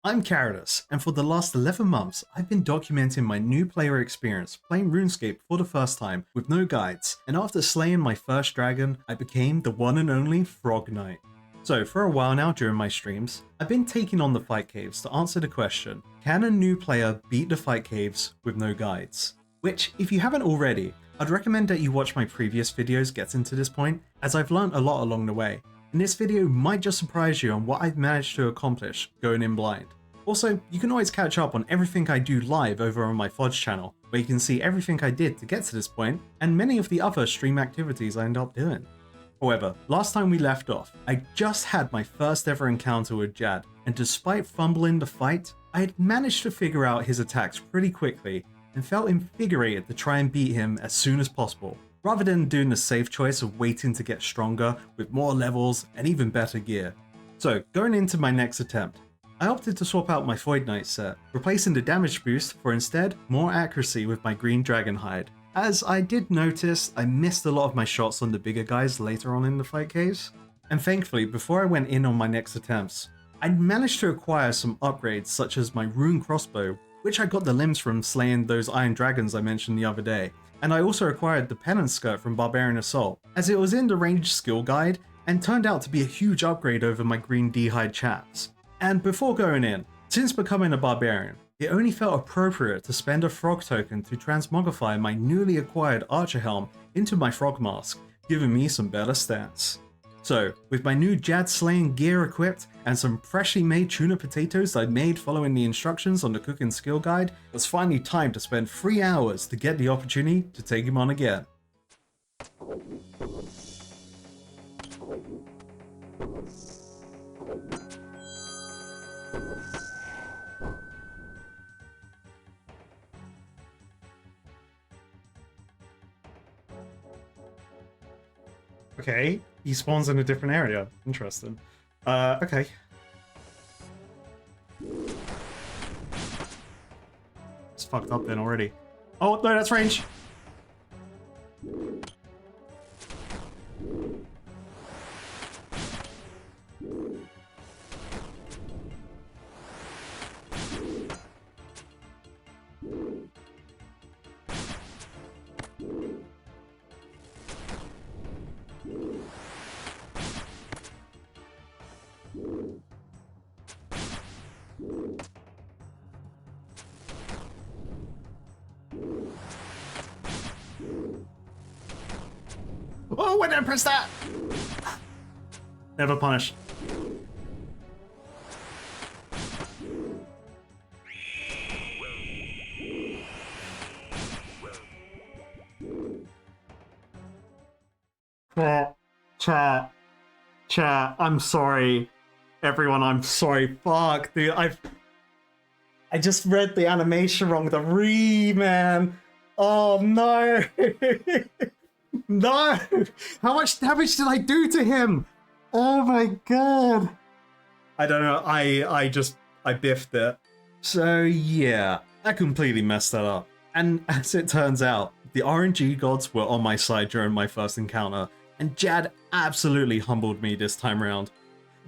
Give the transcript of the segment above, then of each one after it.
I'm Caritas, and for the last 11 months, I've been documenting my new player experience playing RuneScape for the first time with no guides, and after slaying my first dragon, I became the one and only Frog Knight. So for a while now during my streams, I've been taking on the fight caves to answer the question, can a new player beat the fight caves with no guides? Which, if you haven't already, I'd recommend that you watch my previous videos getting to this point, as I've learned a lot along the way. And this video might just surprise you on what I've managed to accomplish going in blind. Also, you can always catch up on everything I do live over on my VODS channel, where you can see everything I did to get to this point, and many of the other stream activities I end up doing. However, last time we left off, I just had my first ever encounter with Jad, and despite fumbling the fight, I had managed to figure out his attacks pretty quickly, and felt invigorated to try and beat him as soon as possible, rather than doing the safe choice of waiting to get stronger with more levels and even better gear. So going into my next attempt, I opted to swap out my Void Knight set, replacing the damage boost for instead more accuracy with my green dragon hide, as I did notice I missed a lot of my shots on the bigger guys later on in the fight case. And thankfully, before I went in on my next attempts, I'd managed to acquire some upgrades such as my rune crossbow, which I got the limbs from slaying those iron dragons I mentioned the other day, and I also acquired the penance skirt from Barbarian Assault, as it was in the ranged skill guide and turned out to be a huge upgrade over my green D-hide chaps. And before going in, since becoming a barbarian, it only felt appropriate to spend a frog token to transmogrify my newly acquired archer helm into my frog mask, giving me some better stats. So, with my new Jad slaying gear equipped and some freshly made tuna potatoes I made following the instructions on the cooking skill guide, it was finally time to spend 3 hours to get the opportunity to take him on again. Okay, he spawns in a different area. Interesting. Okay. It's fucked up then already. Oh, no, that's range. Oh, why did I press that? Never punished. Chat, I'm sorry. Everyone, I'm sorry. Fuck, dude, I just read the animation wrong. The man. Oh no. No! How much damage did I do to him? Oh my god. I don't know, I biffed it. So yeah, I completely messed that up. And as it turns out, the RNG gods were on my side during my first encounter, and Jad absolutely humbled me this time around.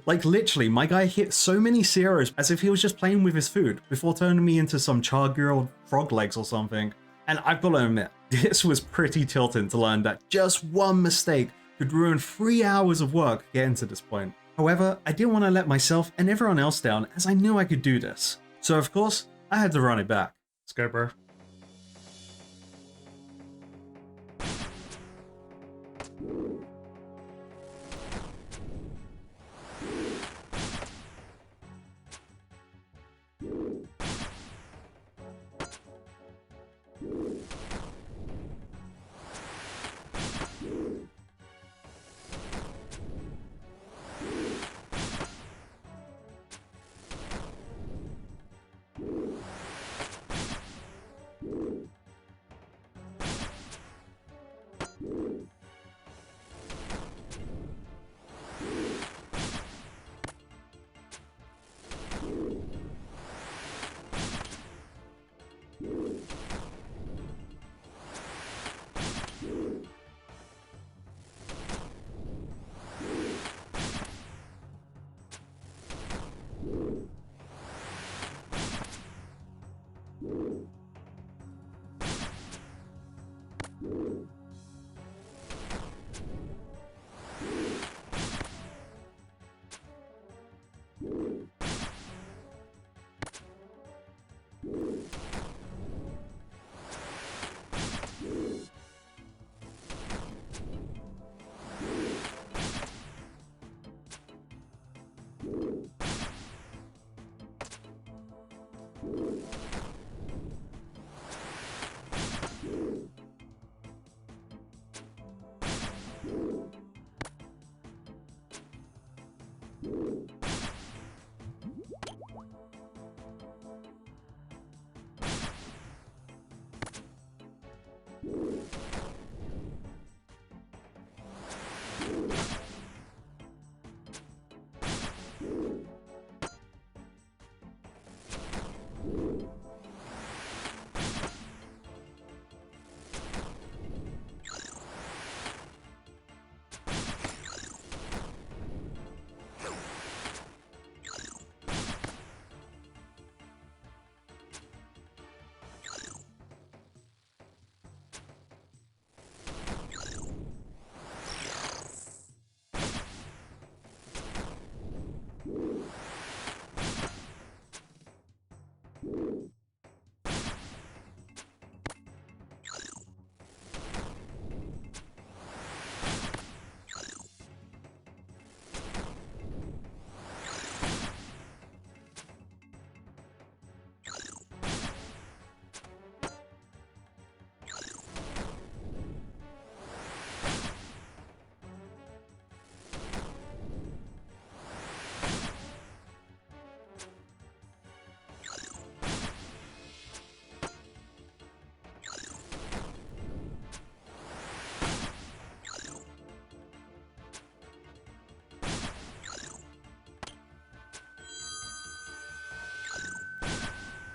Like literally, my guy hit so many zeros as if he was just playing with his food before turning me into some char-grilled frog legs or something. And I've got to admit, this was pretty tilting to learn that just one mistake could ruin 3 hours of work getting to this point. However, I didn't want to let myself and everyone else down as I knew I could do this. So of course, I had to run it back. Let's go, bro.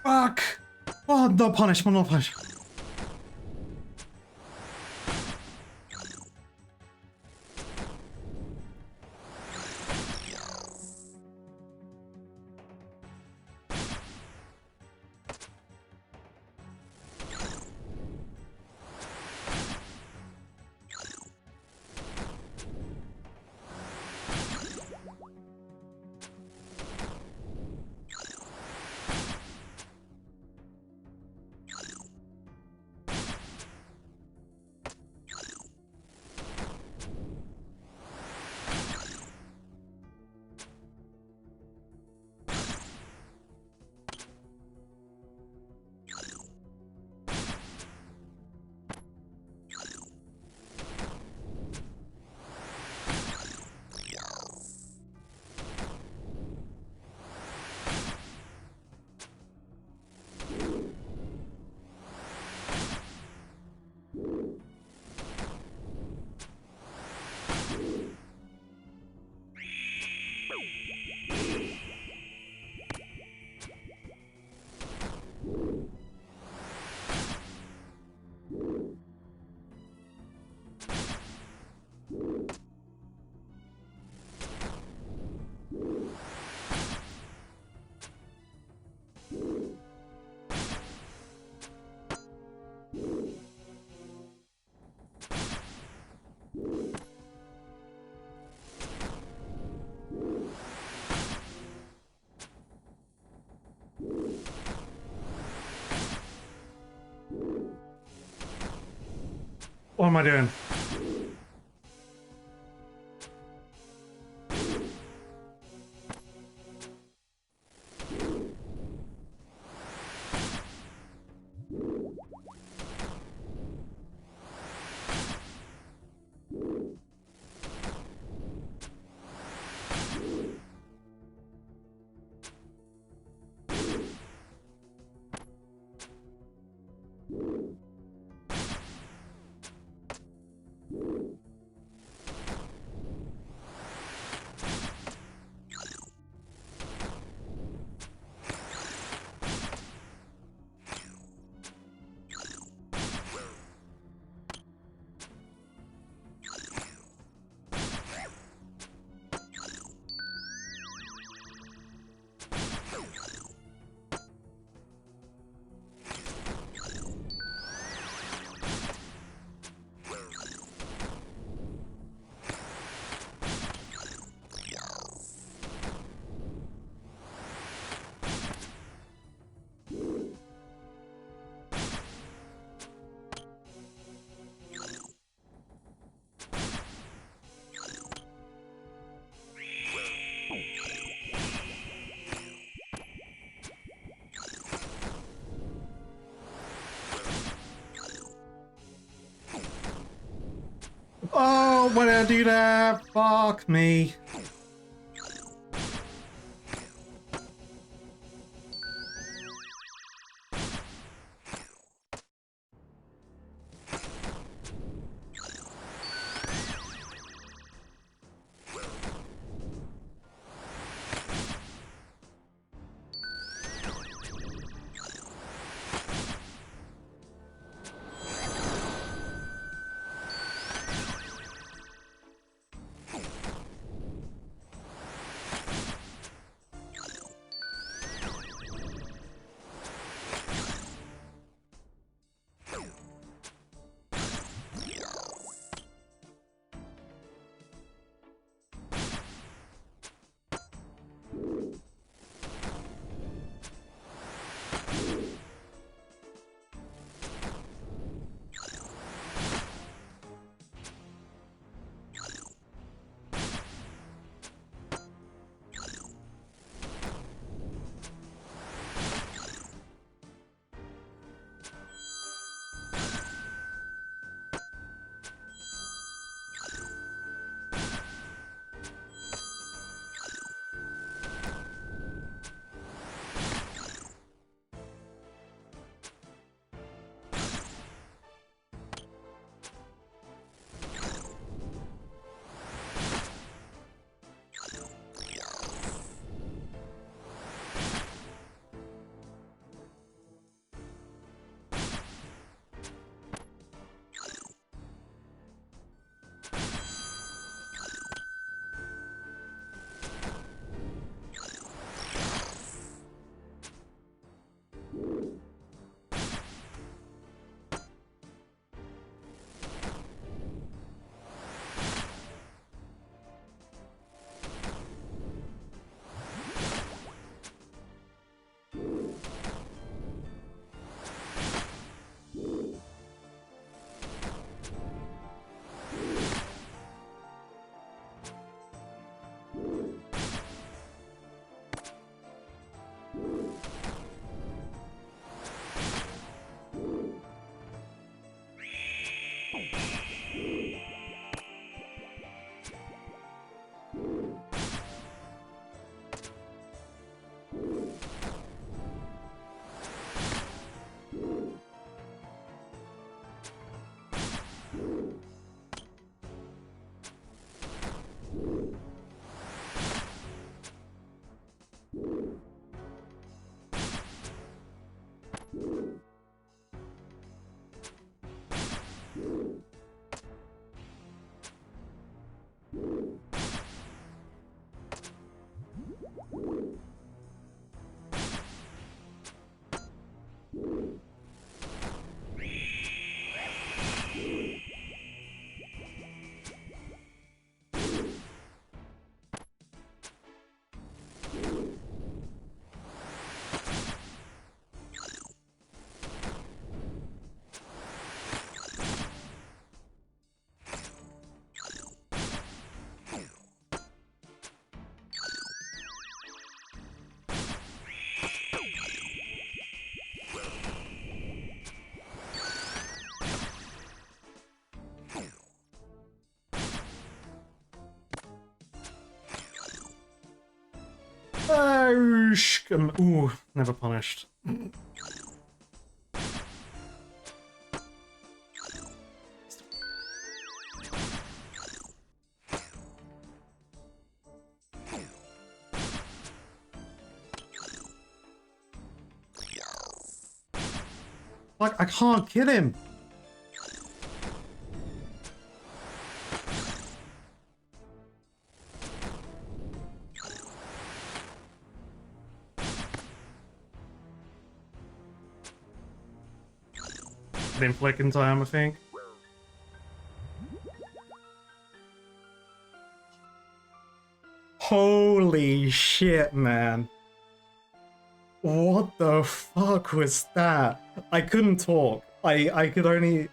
Fuck! Oh, no punishment, no punishment. What am I doing? Oh, why did I do that? Fuck me. Oh, ooh, never punished. Like, I can't kill him. Didn't flick in time, I think. Holy shit, man. What the fuck was that? I couldn't talk. I could only...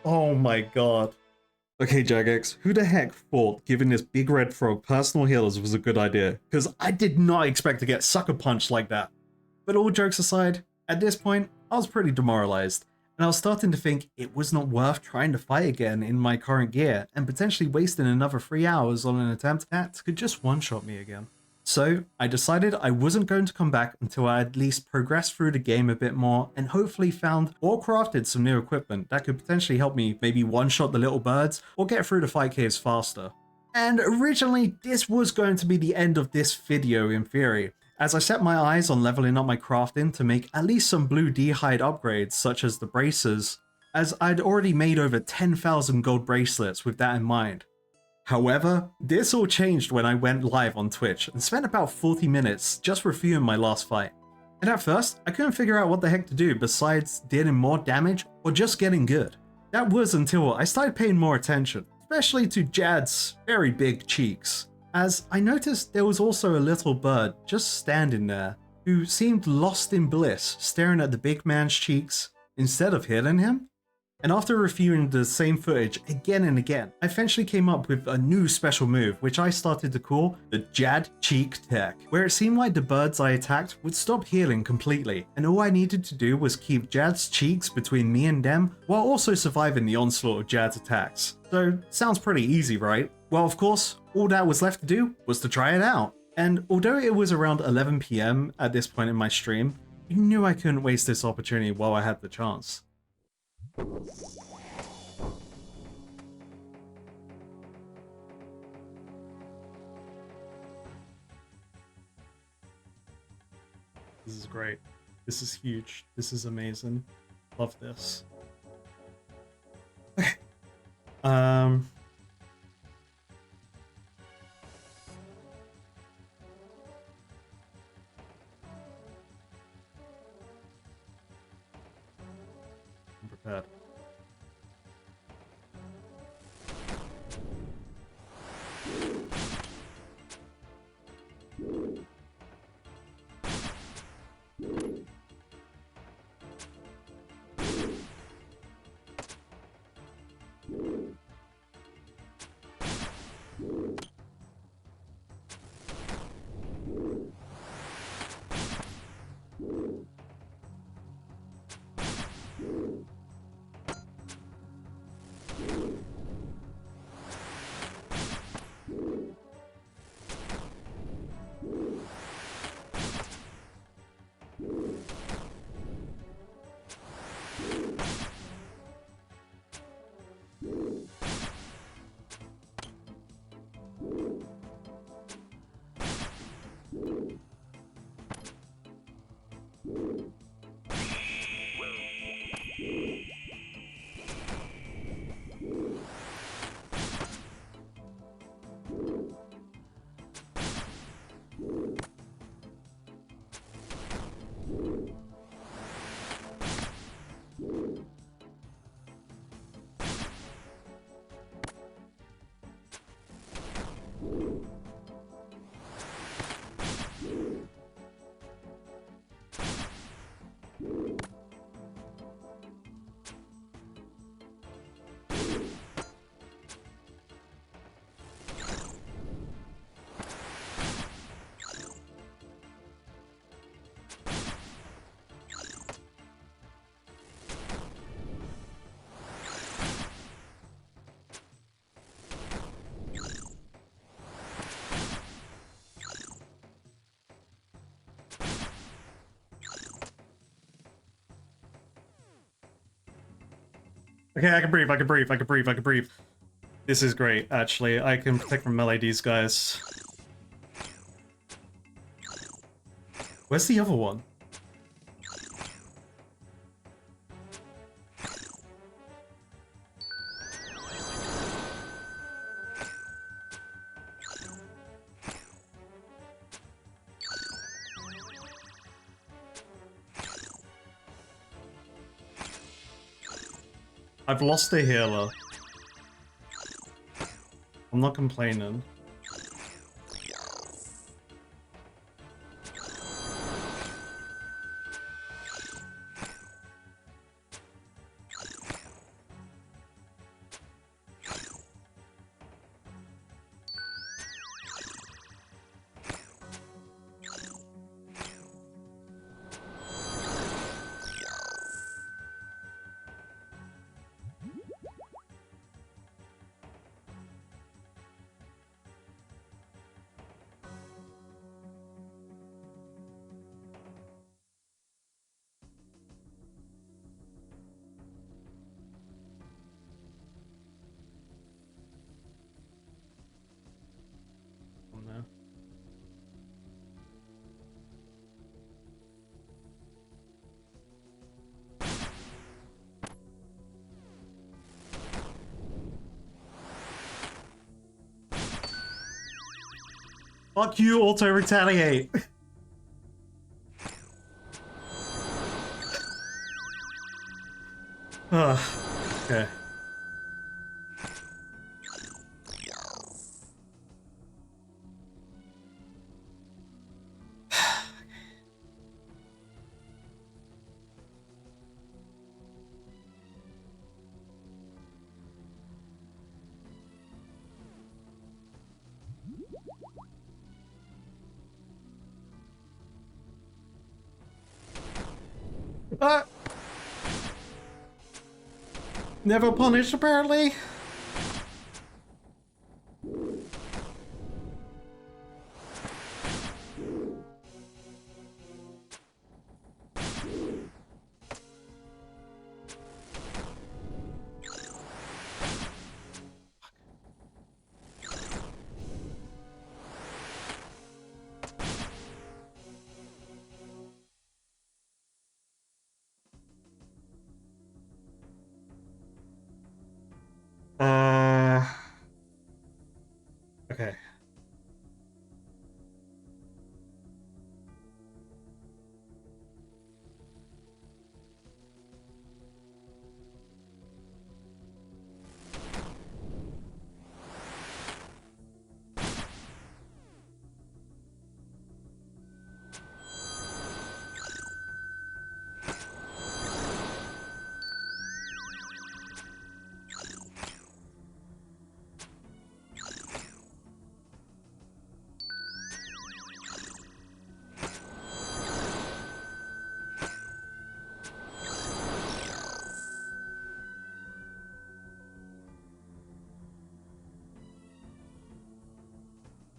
Oh my god. Okay, Jagex, who the heck thought giving this big red frog personal healers was a good idea? Because I did not expect to get sucker punched like that. But all jokes aside, at this point, I was pretty demoralized. And I was starting to think it was not worth trying to fight again in my current gear and potentially wasting another 3 hours on an attempt that could just one-shot me again. So I decided I wasn't going to come back until I at least progressed through the game a bit more and hopefully found or crafted some new equipment that could potentially help me maybe one-shot the little birds or get through the fight caves faster. And originally this was going to be the end of this video in theory, as I set my eyes on leveling up my crafting to make at least some blue D-hide upgrades such as the braces, as I'd already made over 10,000 gold bracelets with that in mind. However, this all changed when I went live on Twitch and spent about 40 minutes just reviewing my last fight. And at first, I couldn't figure out what the heck to do besides dealing more damage or just getting good. That was until I started paying more attention, especially to Jad's very big cheeks, as I noticed there was also a little bird just standing there, who seemed lost in bliss, staring at the big man's cheeks instead of hitting him. And after reviewing the same footage again and again, I eventually came up with a new special move, which I started to call the Jad Cheek Tech, where it seemed like the birds I attacked would stop healing completely, and all I needed to do was keep Jad's cheeks between me and them, while also surviving the onslaught of Jad's attacks. So, sounds pretty easy, right? Well, of course, all that was left to do was to try it out. And although it was around 11 PM at this point in my stream, I knew I couldn't waste this opportunity while I had the chance. This is great. This is huge. This is amazing. Love this. Okay. I'm prepared. Okay, I can breathe, I can breathe, I can breathe, I can breathe. This is great, actually. I can protect from melee these guys. Where's the other one? I've lost a healer. I'm not complaining. Fuck you, auto retaliate. Okay. Never punished, apparently. Okay.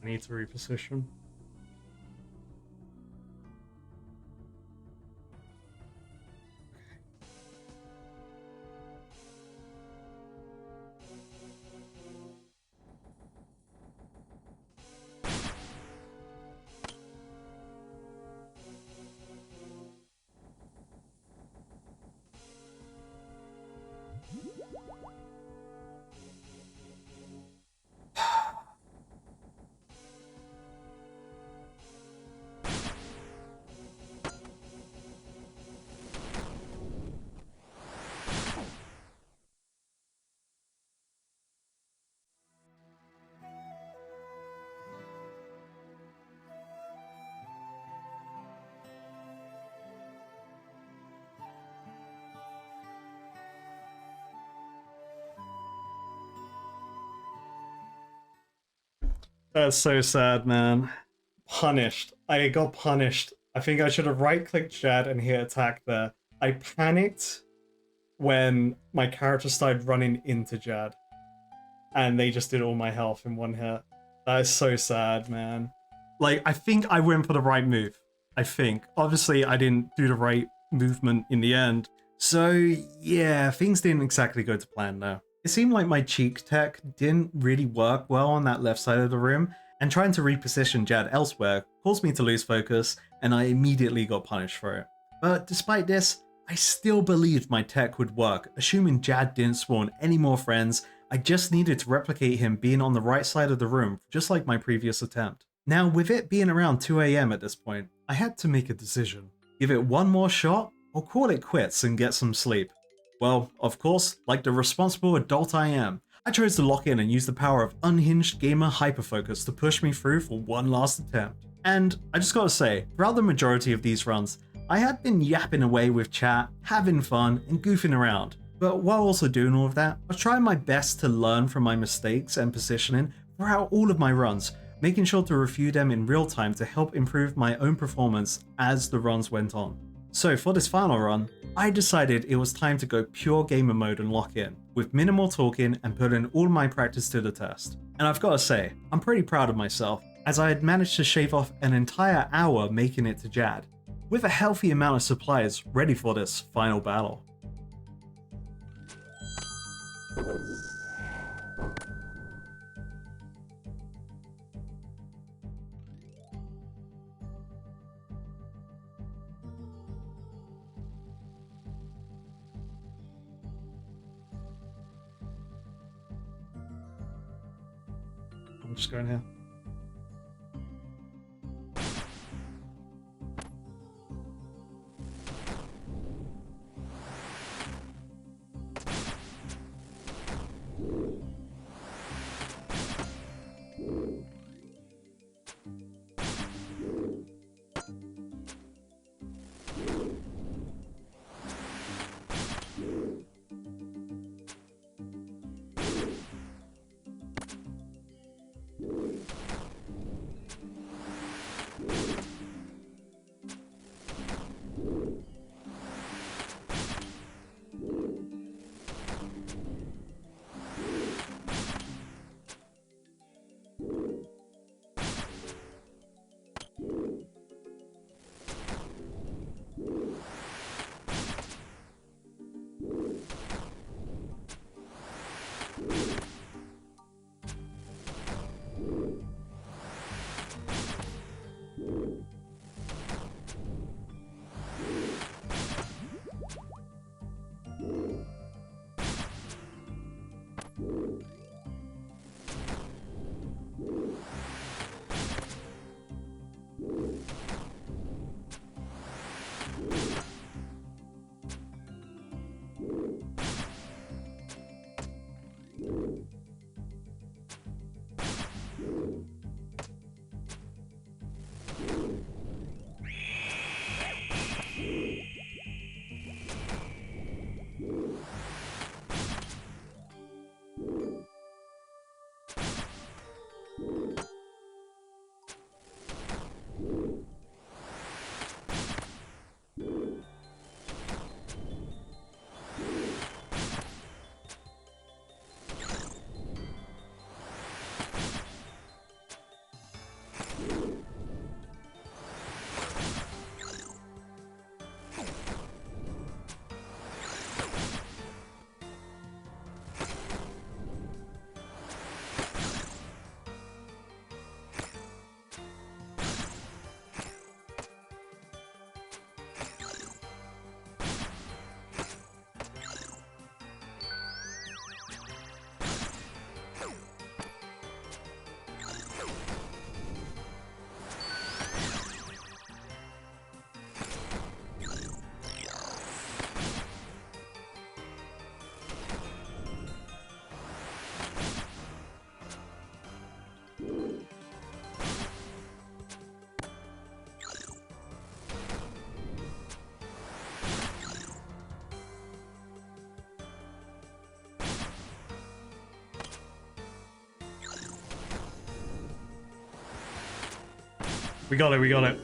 I need to reposition. That's so sad, man. Punished. I got punished. I think I should have right-clicked Jad and hit attack there. I panicked when my character started running into Jad. And they just did all my health in one hit. That is so sad, man. Like, I think I went for the right move. I think. Obviously, I didn't do the right movement in the end. So, yeah, things didn't exactly go to plan though. It seemed like my cheek tech didn't really work well on that left side of the room, and trying to reposition Jad elsewhere caused me to lose focus, and I immediately got punished for it. But despite this, I still believed my tech would work, assuming Jad didn't spawn any more friends. I just needed to replicate him being on the right side of the room, just like my previous attempt. Now, with it being around 2 AM at this point, I had to make a decision. Give it one more shot, or call it quits and get some sleep. Well, of course, like the responsible adult I am, I chose to lock in and use the power of unhinged gamer hyperfocus to push me through for one last attempt. And I just gotta say, throughout the majority of these runs, I had been yapping away with chat, having fun, and goofing around. But while also doing all of that, I was trying my best to learn from my mistakes and positioning throughout all of my runs, making sure to review them in real time to help improve my own performance as the runs went on. So for this final run, I decided it was time to go pure gamer mode and lock in, with minimal talking and putting all my practice to the test. And I've got to say, I'm pretty proud of myself, as I had managed to shave off an entire hour making it to Jad, with a healthy amount of supplies ready for this final battle. I'm just going here. We got it, we got it.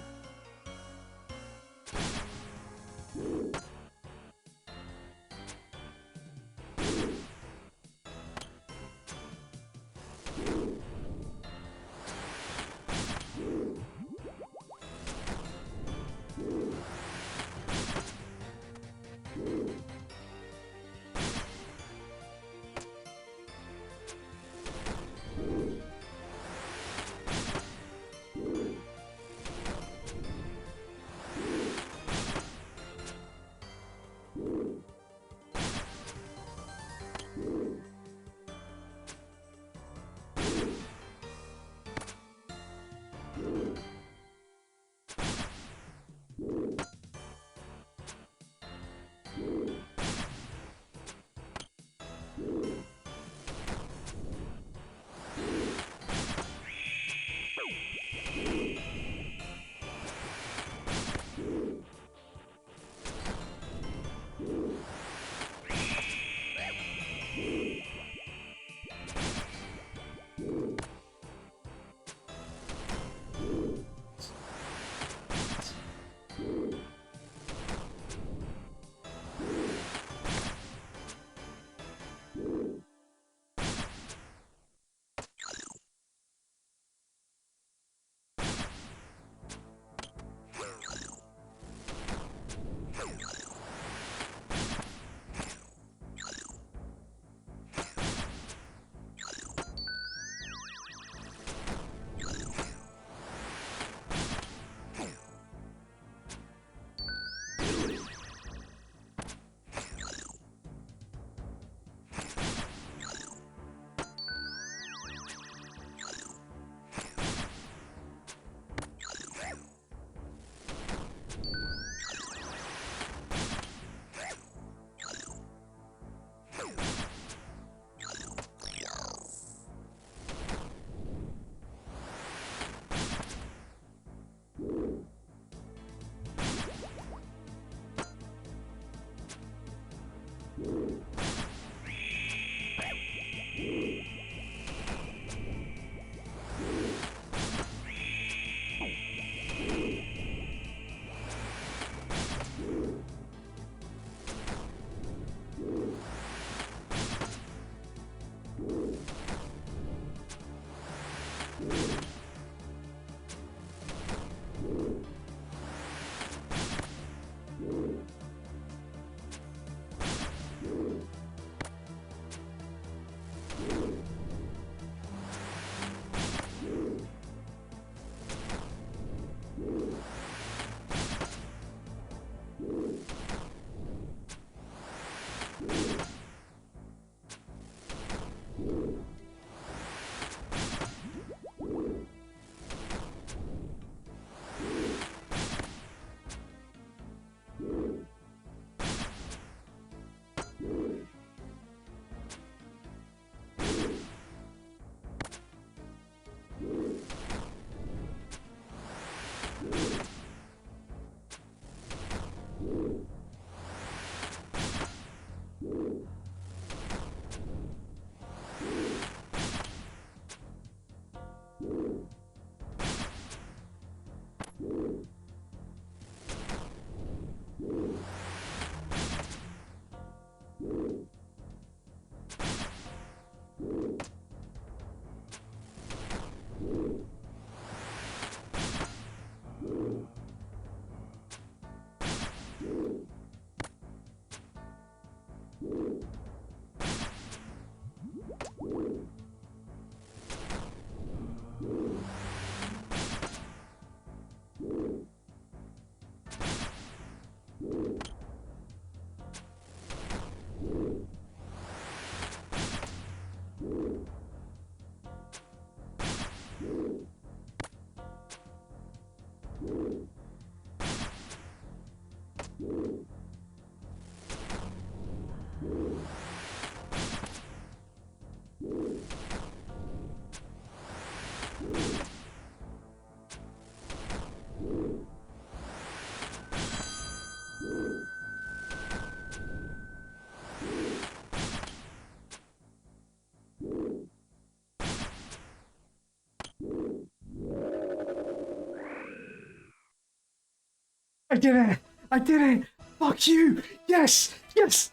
I did it! I did it! Fuck you! Yes! Yes!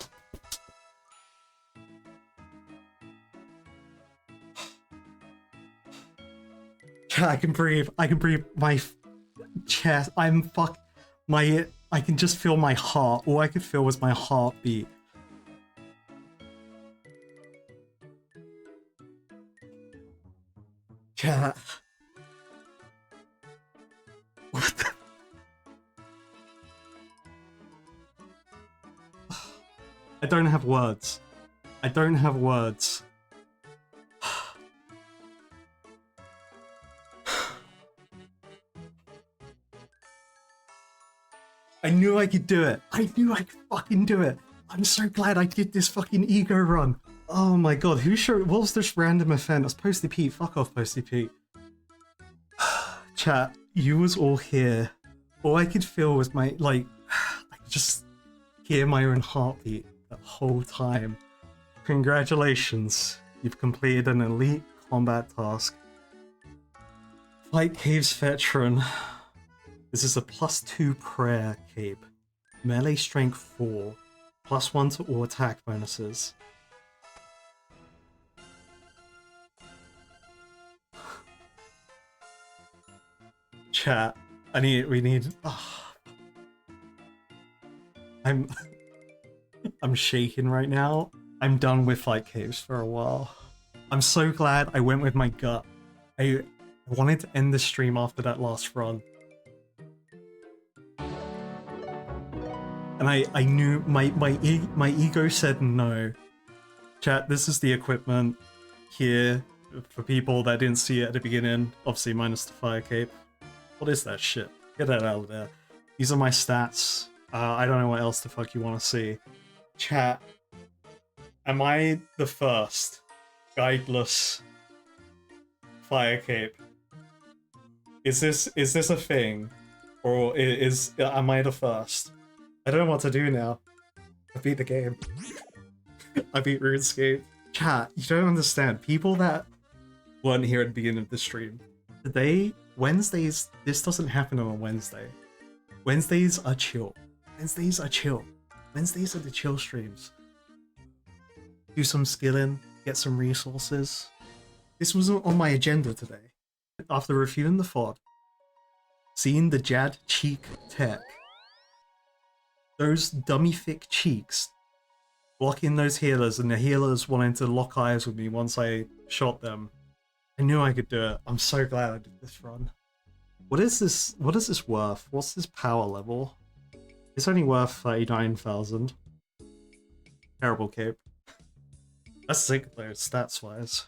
I can breathe. I can breathe. My chest. I can just feel my heart. All I could feel was my heartbeat. Chat. What the? I don't have words. I don't have words. I knew I could do it. I knew I could fucking do it. I'm so glad I did this fucking ego run. Oh my god, what was this random event? It was Posty Pete. Fuck off, Posty Pete. Chat, you was all here. All I could feel was I could just hear my own heartbeat the whole time. Congratulations, you've completed an elite combat task. Fight Caves Veteran. This is a +2 prayer cape. Melee strength 4. +1 to all attack bonuses. Chat, we need... I'm shaking right now. I'm done with fight caves for a while. I'm so glad I went with my gut. I wanted to end the stream after that last run. And I knew my ego said no. Chat, this is the equipment here for people that didn't see it at the beginning. Obviously minus the fire cape. What is that shit? Get that out of there. These are my stats. I don't know what else the fuck you want to see. Chat, am I the first guideless fire cape? Is this a thing? Or am I the first? I don't know what to do now. I beat the game. I beat RuneScape. Chat, you don't understand. People that weren't here at the beginning of the stream. Wednesdays, this doesn't happen on a Wednesday. Wednesdays are chill. Wednesdays are chill. Wednesdays are the chill streams. Do some skilling, get some resources. This wasn't on my agenda today. After reviewing the VOD, seeing the Jad cheek tech, those dummy thick cheeks, blocking those healers and the healers wanting to lock eyes with me once I shot them. I knew I could do it. I'm so glad I did this run. What is this worth? What's this power level? It's only worth 39,000. Terrible cape. That's sick though, stats wise.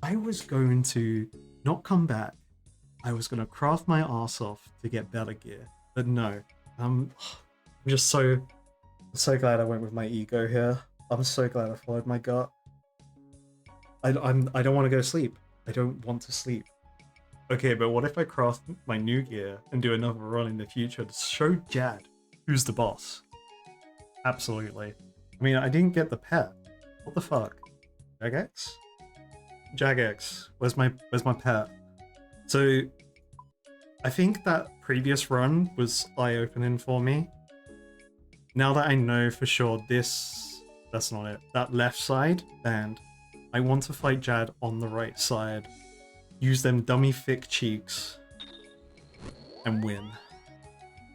I was going to not come back. I was going to craft my ass off to get better gear. But no. I'm just so glad I went with my ego here. I'm so glad I followed my gut. I don't want to go to sleep. I don't want to sleep. Okay, but what if I craft my new gear and do another run in the future to show Jad who's the boss? Absolutely. I mean, I didn't get the pet. What the fuck? Jagex? Jagex. Where's my pet? So, I think that previous run was eye-opening for me. Now that I know for sure that's not it. That left side, banned. I want to fight Jad on the right side. Use them dummy thick cheeks. And win.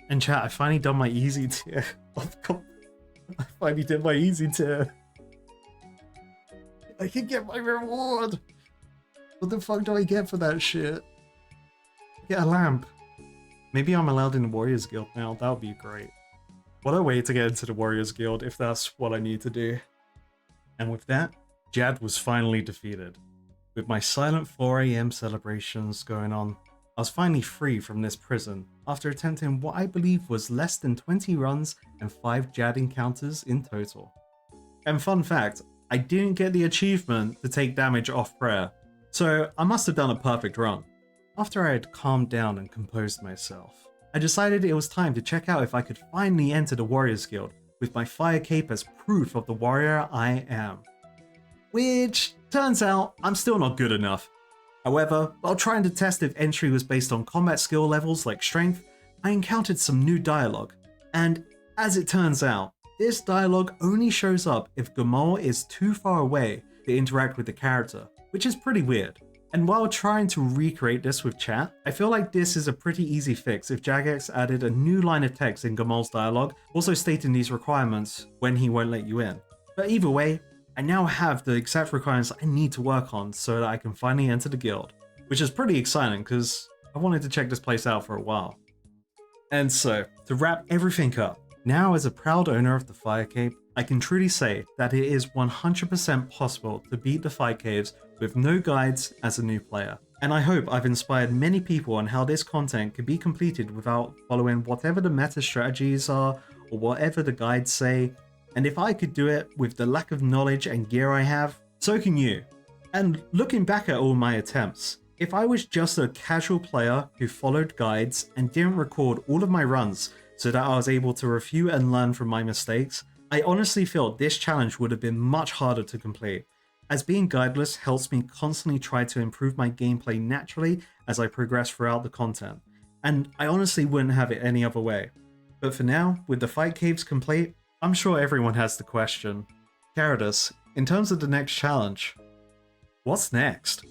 And chat, I finally done my easy tier. I finally did my easy tier. I can get my reward! What the fuck do I get for that shit? Get a lamp. Maybe I'm allowed in the Warriors Guild now. That would be great. What a way to get into the Warriors Guild if that's what I need to do. And with that, Jad was finally defeated. With my silent 4 AM celebrations going on, I was finally free from this prison after attempting what I believe was less than 20 runs and 5 Jad encounters in total. And fun fact, I didn't get the achievement to take damage off prayer, so I must have done a perfect run. After I had calmed down and composed myself, I decided it was time to check out if I could finally enter the Warriors Guild with my fire cape as proof of the warrior I am. Which, turns out, I'm still not good enough. However, while trying to test if entry was based on combat skill levels like strength, I encountered some new dialogue, and as it turns out, this dialogue only shows up if Gamal is too far away to interact with the character, which is pretty weird. And while trying to recreate this with chat, I feel like this is a pretty easy fix if Jagex added a new line of text in Gamal's dialogue, also stating these requirements when he won't let you in. But either way, I now have the exact requirements I need to work on so that I can finally enter the guild, which is pretty exciting because I wanted to check this place out for a while. And so, to wrap everything up, now as a proud owner of the Fire Cave, I can truly say that it is 100% possible to beat the Fire Caves with no guides as a new player. And I hope I've inspired many people on how this content can be completed without following whatever the meta strategies are or whatever the guides say. And if I could do it with the lack of knowledge and gear I have, so can you. And looking back at all my attempts, if I was just a casual player who followed guides and didn't record all of my runs so that I was able to review and learn from my mistakes, I honestly feel this challenge would have been much harder to complete, as being guideless helps me constantly try to improve my gameplay naturally as I progress throughout the content, and I honestly wouldn't have it any other way. But for now, with the Fight Caves complete, I'm sure everyone has the question, Gyarados, in terms of the next challenge, what's next?